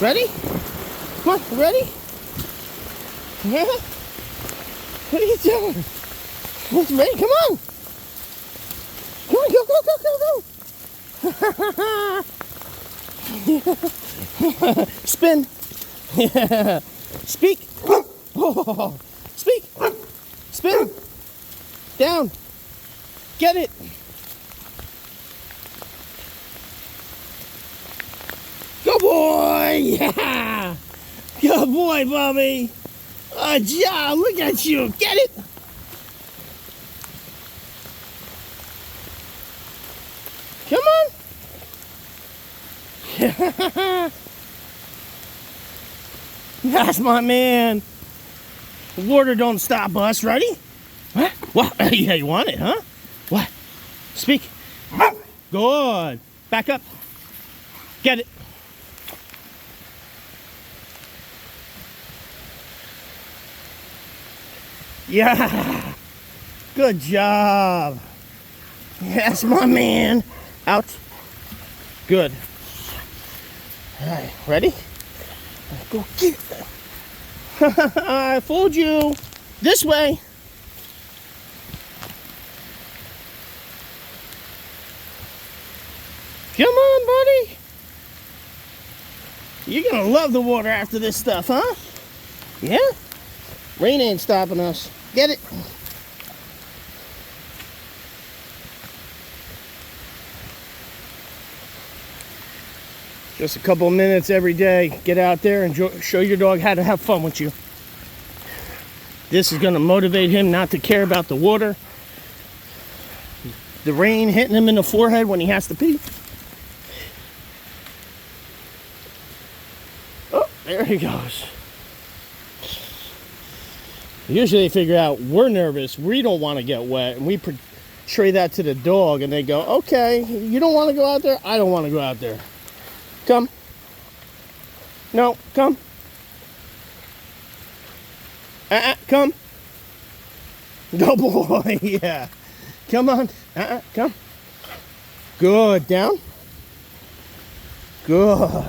Ready? Come on, ready? Yeah? What are you doing? It's ready, come on! Come on, go, go, go, go, go! Spin! Yeah. Speak! Oh. Speak! Spin! Down! Get it! Good boy! Yeah! Good boy, Bobby! Good job! Look at you! Get it! Come on! That's my man! The water don't stop us. Ready? What? What? Yeah, you want it, huh? What? Speak. Good. Back up. Get it. Yeah. Good job. That's my man. Out. Good. All right. Ready? Go get it. I fooled you. This way. Come on, buddy. You're gonna love the water after this stuff, huh? Yeah? Rain ain't stopping us. Get it? Just a couple of minutes every day. Get out there and show your dog how to have fun with you. This is gonna motivate him not to care about the water, the rain hitting him in the forehead when he has to pee. Oh, there he goes. Usually they figure out we're nervous, we don't want to get wet, and we portray that to the dog, and they go, okay, you don't want to go out there? I don't want to go out there. Come. No, come. Come. Go, boy. Yeah. Come on. Come. Good. Down. Good.